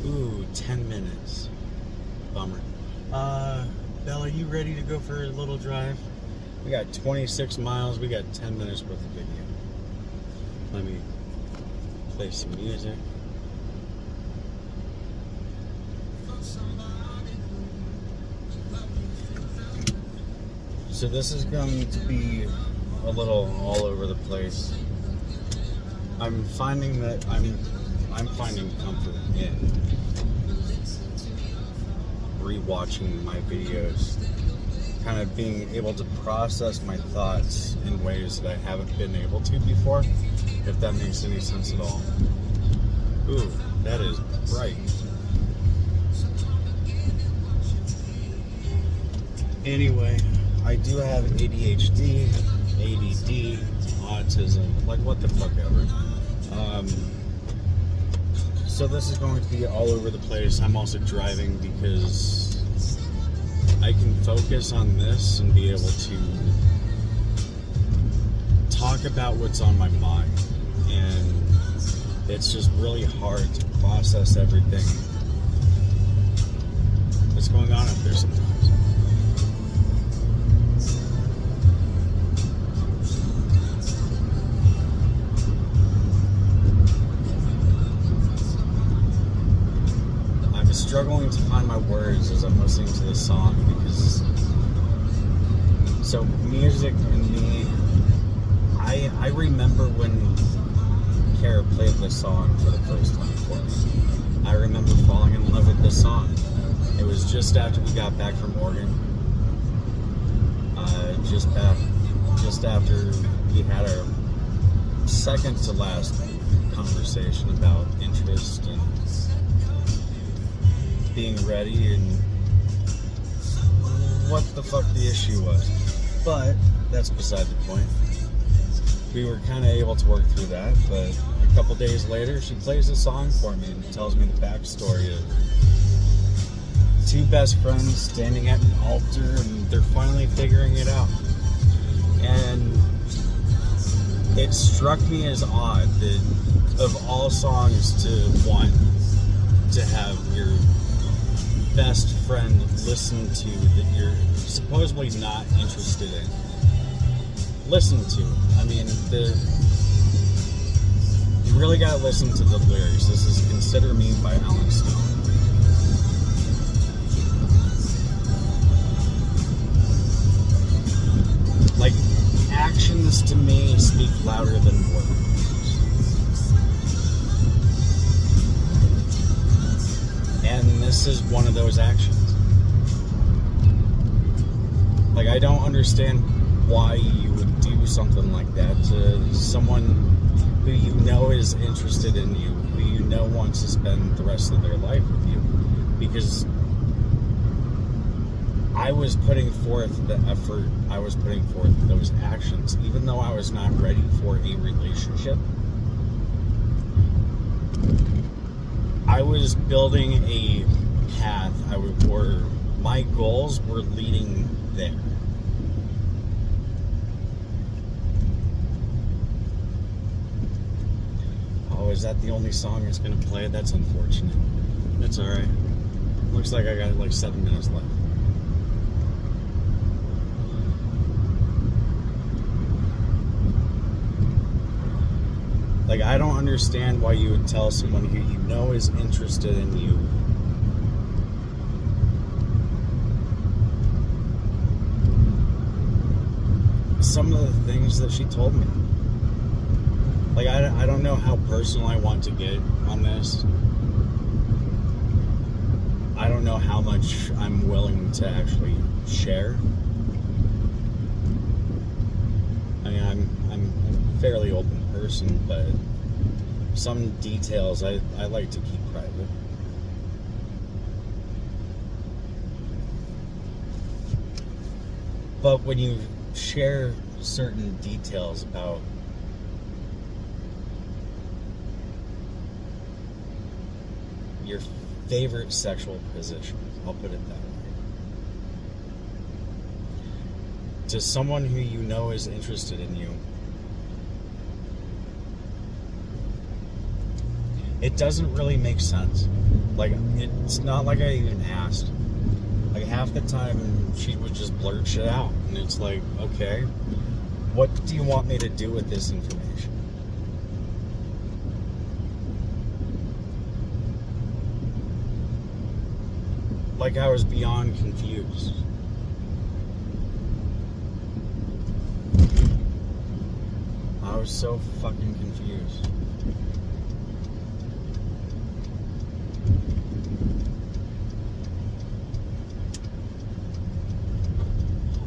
Ooh, 10 minutes. Bummer. Bella, you ready to go for a little drive? We got 26 miles. We got 10 minutes worth of video. Let me play some music. So this is going to be a little all over the place. I'm finding that I'm finding comfort in rewatching my videos, kind of being able to process my thoughts in ways that I haven't been able to before, if that makes any sense at all. Ooh, that is bright. Anyway, I do have ADHD, ADD, autism, like what the fuck ever. So this is going to be all over the place. I'm also driving because I can focus on this and be able to talk about what's on my mind. And it's just really hard to process everything that's going on up there sometimes. Struggling to find my words as I'm listening to this song because so music and me, I remember when Kara played this song for the first time for me. I remember falling in love with this song. It was just after we got back from Oregon. Just after we had our second to last conversation about interest and being ready and what the fuck the issue was. But that's beside the point. We were kind of able to work through that, but a couple days later she plays a song for me and tells me the backstory of two best friends standing at an altar and they're finally figuring it out. And it struck me as odd that of all songs to want to have your best friend listen to that you're supposedly not interested in. Listen to. I mean, you really gotta listen to the lyrics. This is Consider Me by Alan Stone. Like, actions to me speak louder than words. And this is one of those actions. Like, I don't understand why you would do something like that to someone who you know is interested in you, who you know wants to spend the rest of their life with you. Because I was putting forth the effort, I was putting forth those actions, even though I was not ready for a relationship. I was building a path. My goals were leading there. Oh, is that the only song that's going to play? That's unfortunate. That's alright. Looks like I got like 7 minutes left. Like, I don't understand why you would tell someone who you know is interested in you some of the things that she told me. Like, I don't know how personal I want to get on this. I don't know how much I'm willing to actually share. I mean, I'm a fairly open person, but some details I like to keep private. But when you share certain details about your favorite sexual position, I'll put it that way, to someone who you know is interested in you, it doesn't really make sense. Like, it's not like I even asked. Like, half the time she would just blurt shit out, and it's like, okay, what do you want me to do with this information? Like, I was beyond confused. I was so fucking confused.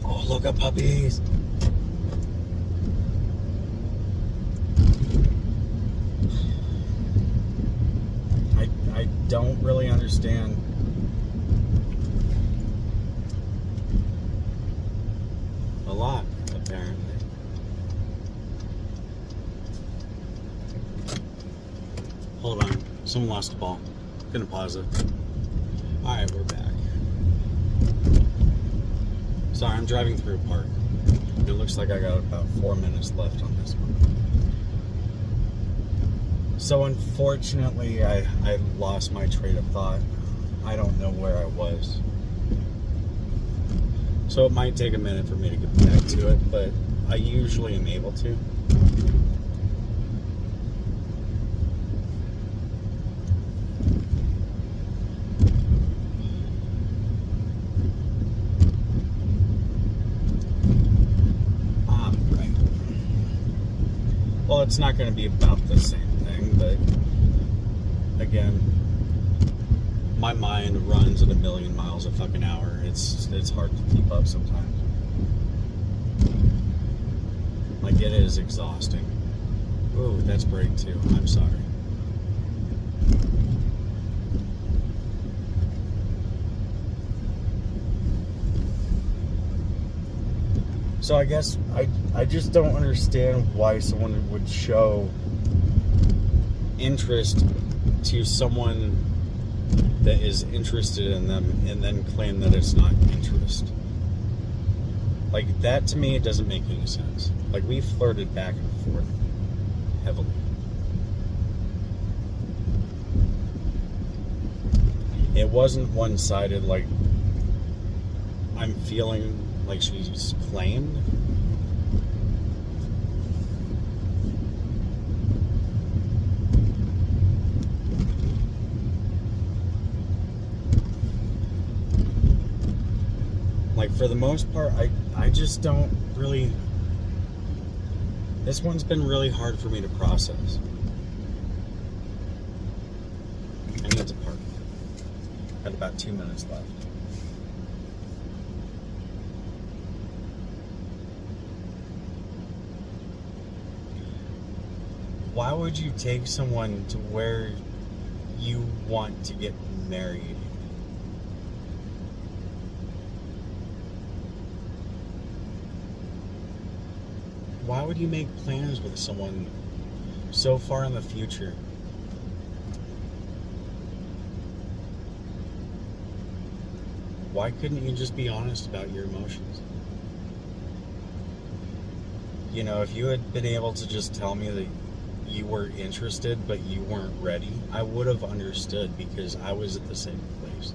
Oh, look at puppies. I don't really understand. A lot, apparently. Hold on. Someone lost the ball. Gonna pause it. Alright, we're back. Sorry, I'm driving through a park. It looks like I got about 4 minutes left on this one. So unfortunately, I lost my train of thought. I don't know where I was. So it might take a minute for me to get back to it, but I usually am able to. Right. Well, it's not going to be about the same thing, but again, my mind runs at 1,000,000 miles a fucking hour. It's hard to keep up sometimes. Like, it is exhausting. Ooh, that's break too. I'm sorry. So I guess I just don't understand why someone would show interest to someone that is interested in them and then claim that it's not interest. Like, that to me, it doesn't make any sense. Like, we flirted back and forth heavily. It wasn't one-sided, like, I'm feeling like she's claimed. Like, for the most part, I just don't really... This one's been really hard for me to process. I need to park. Got about 2 minutes left. Why would you take someone to where you want to get married? Why would you make plans with someone so far in the future? Why couldn't you just be honest about your emotions? You know, if you had been able to just tell me that you were interested but you weren't ready, I would have understood, because I was at the same place.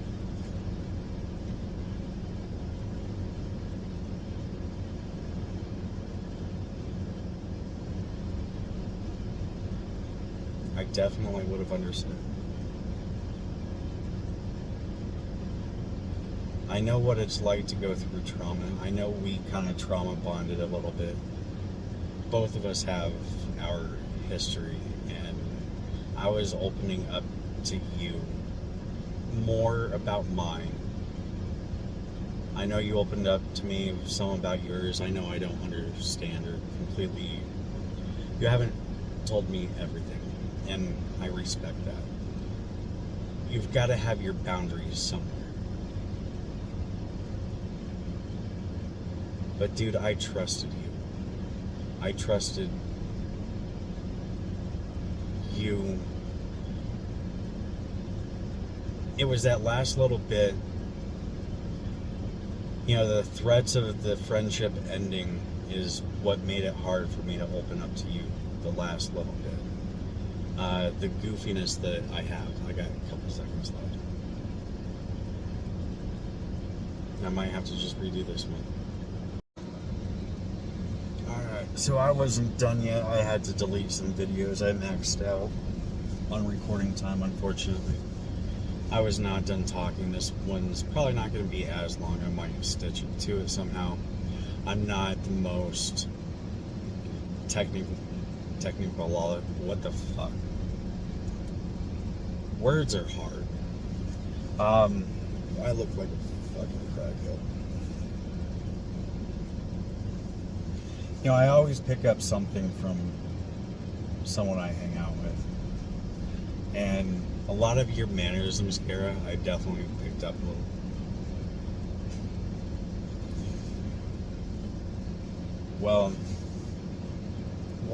I definitely would have understood. I know what it's like to go through trauma. I know we kind of trauma bonded a little bit. Both of us have our history, and I was opening up to you more about mine. I know you opened up to me some about yours. I know I don't understand or completely... You haven't told me everything, and I respect that. You've got to have your boundaries somewhere. But dude, I trusted you. I trusted you. It was that last little bit, you know, the threats of the friendship ending is what made it hard for me to open up to you the last little bit. the goofiness that I have. I got a couple seconds left. I might have to just redo this one. Alright, so I wasn't done yet. I had to delete some videos. I maxed out on recording time, unfortunately. I was not done talking. This one's probably not going to be as long. I might stitch it to it somehow. I'm not the most technical, what the fuck? Words are hard. I look like a fucking crackhead. You know, I always pick up something from someone I hang out with. And a lot of your mannerisms, Kara, I definitely picked up a little. Well,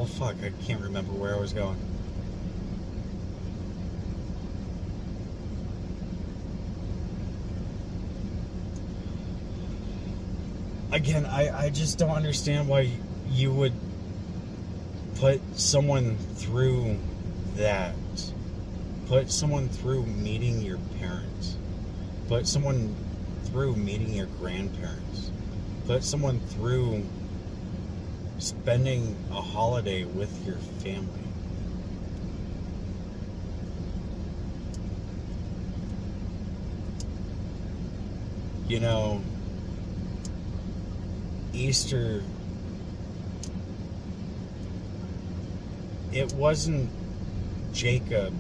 fuck, I can't remember where I was going. Again, I just don't understand why you would put someone through that. Put someone through meeting your parents. Put someone through meeting your grandparents. Put someone through spending a holiday with your family. You know, Easter, it wasn't Jacob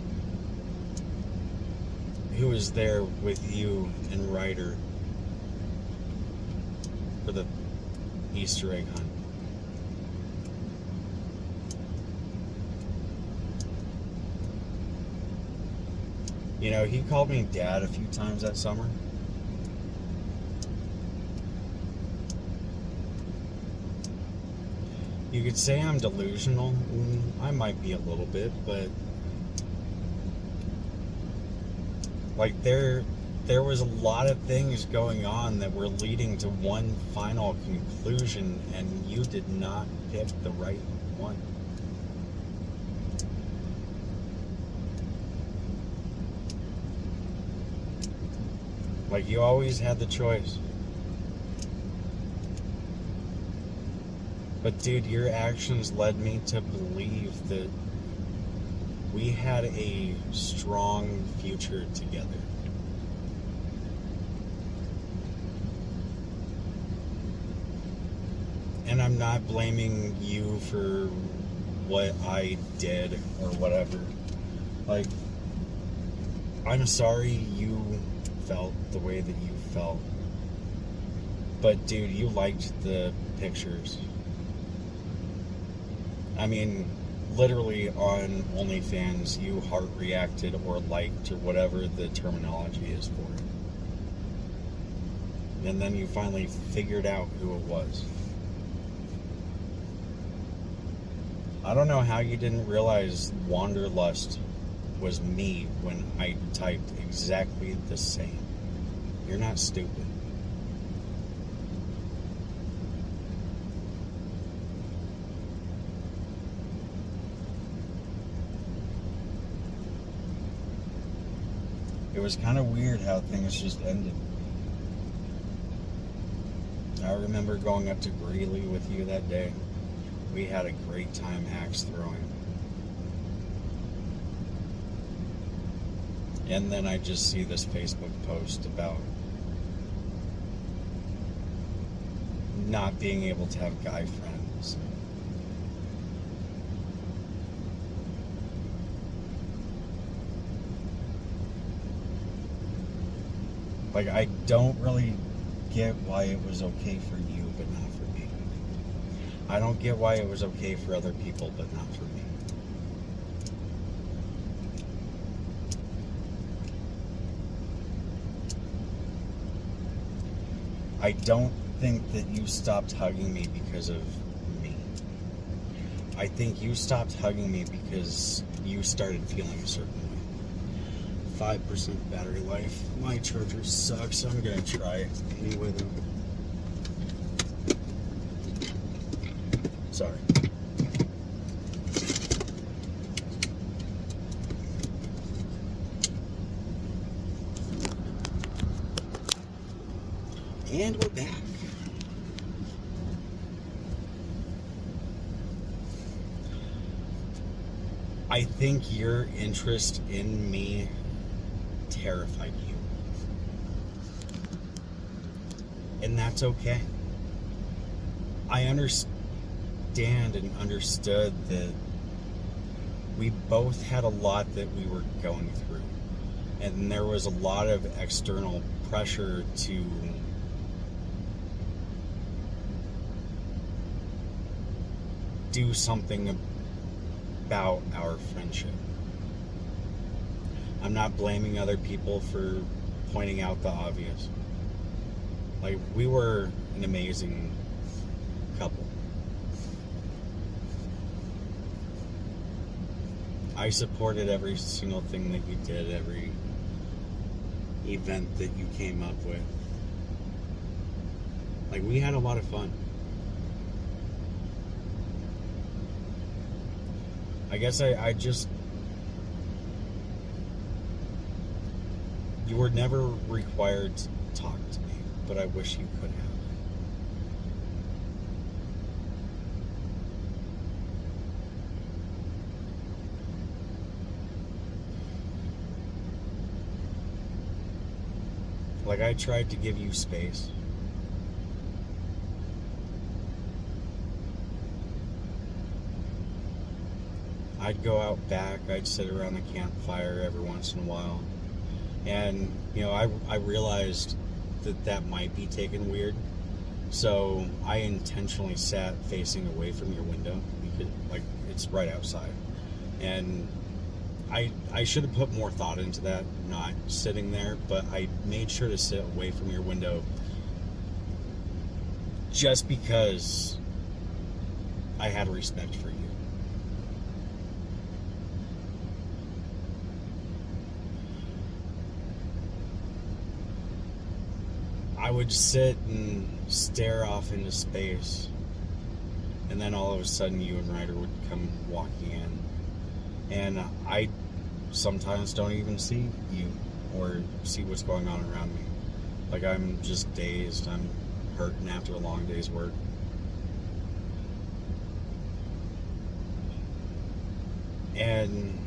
who was there with you and Ryder for the Easter egg hunt. You know, he called me dad a few times that summer. You could say I'm delusional. I might be a little bit, but like there was a lot of things going on that were leading to one final conclusion, and you did not pick the right one. Like, you always had the choice. But dude, your actions led me to believe that we had a strong future together. And I'm not blaming you for what I did or whatever. Like, I'm sorry you felt the way that you felt. But dude, you liked the pictures. I mean, literally on OnlyFans, you heart reacted or liked or whatever the terminology is for it. And then you finally figured out who it was. I don't know how you didn't realize Wanderlust was me when I typed exactly the same. You're not stupid. It was kind of weird how things just ended. I remember going up to Greeley with you that day. We had a great time axe throwing. And then I just see this Facebook post about not being able to have guy friends. Like, I don't really get why it was okay for you, but not for me. I don't get why it was okay for other people, but not for me. I don't think that you stopped hugging me because of me. I think you stopped hugging me because you started feeling a certain way. 5% battery life. My charger sucks. I'm gonna try anyway though. Sorry. And we're back. I think your interest in me terrified you. And that's okay. I understand and understood that we both had a lot that we were going through. And there was a lot of external pressure to do something about our friendship. I'm not blaming other people for pointing out the obvious. Like, we were an amazing couple. I supported every single thing that you did, every event that you came up with. Like, we had a lot of fun. I guess I just... You were never required to talk to me, but I wish you could have. Like, I tried to give you space. I'd go out back, I'd sit around the campfire every once in a while. And, you know, I realized that that might be taken weird. So I intentionally sat facing away from your window because, like, it's right outside. And I should have put more thought into that, not sitting there, but I made sure to sit away from your window just because I had respect for you. I would sit and stare off into space, and then all of a sudden you and Ryder would come walking in, and I sometimes don't even see you or see what's going on around me. Like, I'm just dazed, I'm hurting after a long day's work. And,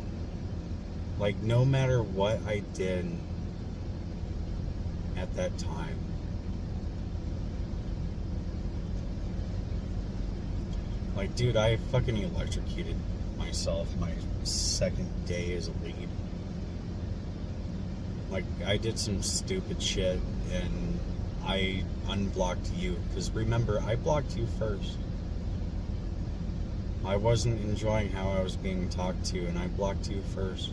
like, no matter what I did at that time, like, dude, I fucking electrocuted myself my second day as a lead. Like, I did some stupid shit and I unblocked you. Because remember, I blocked you first. I wasn't enjoying how I was being talked to, and I blocked you first.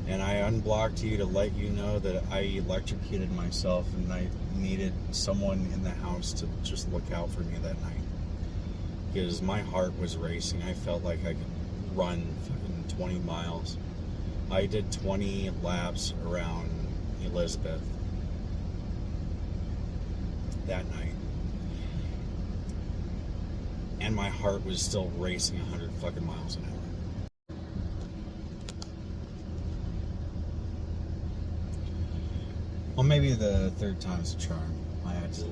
And I unblocked you to let you know that I electrocuted myself and I needed someone in the house to just look out for me that night. Because my heart was racing. I felt like I could run fucking 20 miles. I did 20 laps around Elizabeth that night. And my heart was still racing 100 fucking miles an hour. Well, maybe the third time's a charm. I had to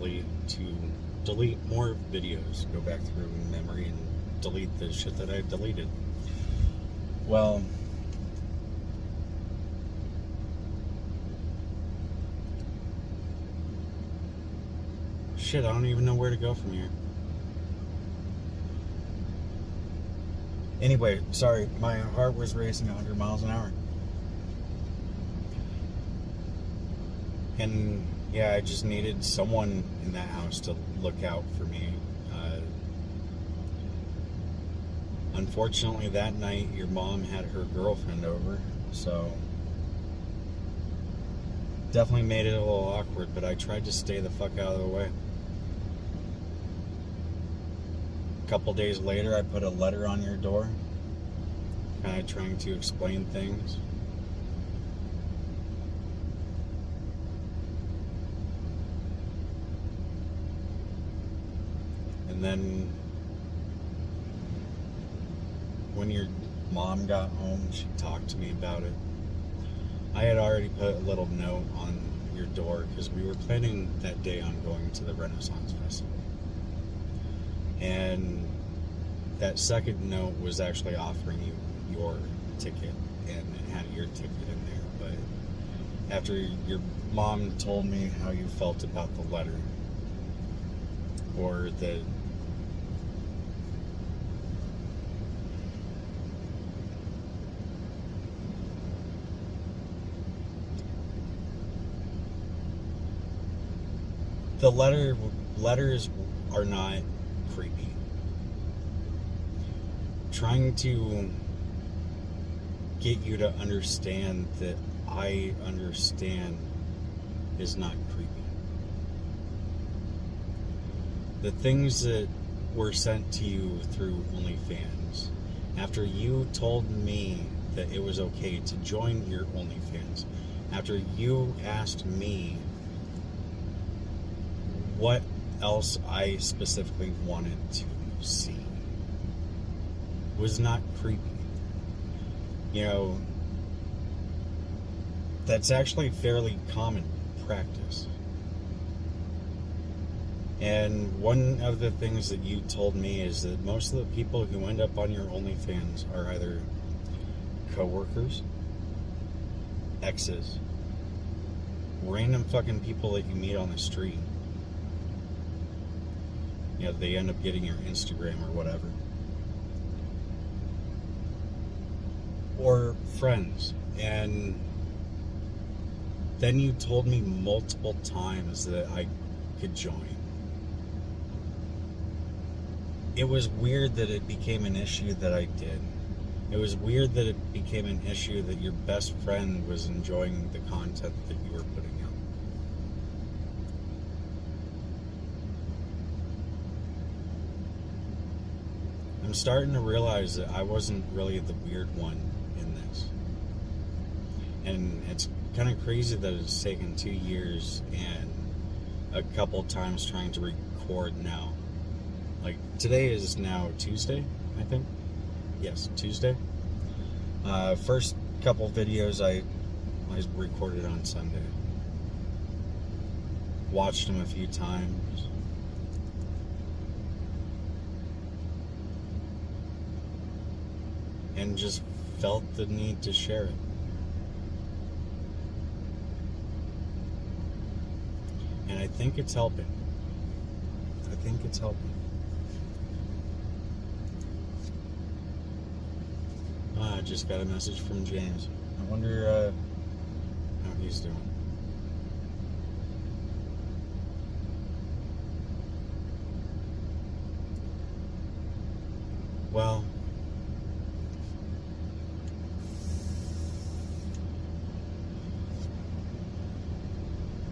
delete more videos, go back through memory and delete the shit that I deleted. Well, shit, I don't even know where to go from here. Anyway, sorry, my heart was racing 100 miles an hour. And yeah, I just needed someone in that house to look out for me. Unfortunately, that night, your mom had her girlfriend over, so definitely made it a little awkward, but I tried to stay the fuck out of the way. A couple days later, I put a letter on your door, kind of trying to explain things. And then when your mom got home, she talked to me about it. I had already put a little note on your door because we were planning that day on going to the Renaissance Festival. And that second note was actually offering you your ticket, and it had your ticket in there. But after your mom told me how you felt about the letter, or the letters are not creepy. Trying to get you to understand that I understand is not creepy. The things that were sent to you through OnlyFans, after you told me that it was okay to join your OnlyFans, after you asked me what else I specifically wanted to see, was not creepy. You know, that's actually fairly common practice. And one of the things that you told me is that most of the people who end up on your OnlyFans are either coworkers, exes, random fucking people that you meet on the street. You know, they end up getting your Instagram or whatever. Or friends. And then you told me multiple times that I could join. It was weird that it became an issue that I did. It was weird that it became an issue that your best friend was enjoying the content that you were putting out. I'm starting to realize that I wasn't really the weird one in this. And it's kind of crazy that it's taken 2 years and a couple times trying to record now. Like, today is now Tuesday, I think. Yes, Tuesday. First couple videos I recorded on Sunday. Watched them a few times. And just felt the need to share it. And I think it's helping. I think it's helping. I just got a message from James. I wonder how he's doing. Well,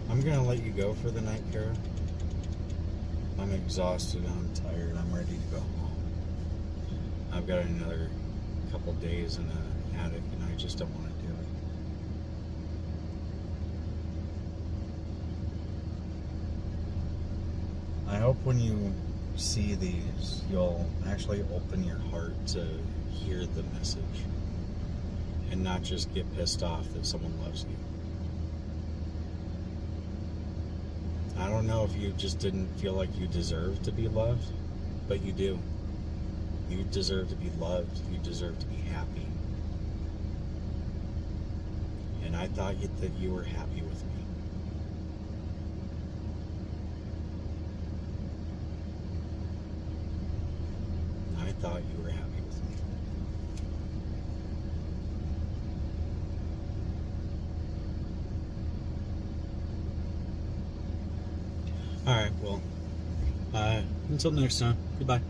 I'm gonna let you go for the night, Kara. I'm exhausted, I'm tired, I'm ready to go home. I've got another couple days in the attic and I just don't want to do it. I hope when you see these, you'll actually open your heart to hear the message and not just get pissed off that someone loves you. I don't know if you just didn't feel like you deserved to be loved, but you do. You deserve to be loved. You deserve to be happy. And I thought that you were happy with me. I thought you were happy with me. Alright, well, until next time, goodbye.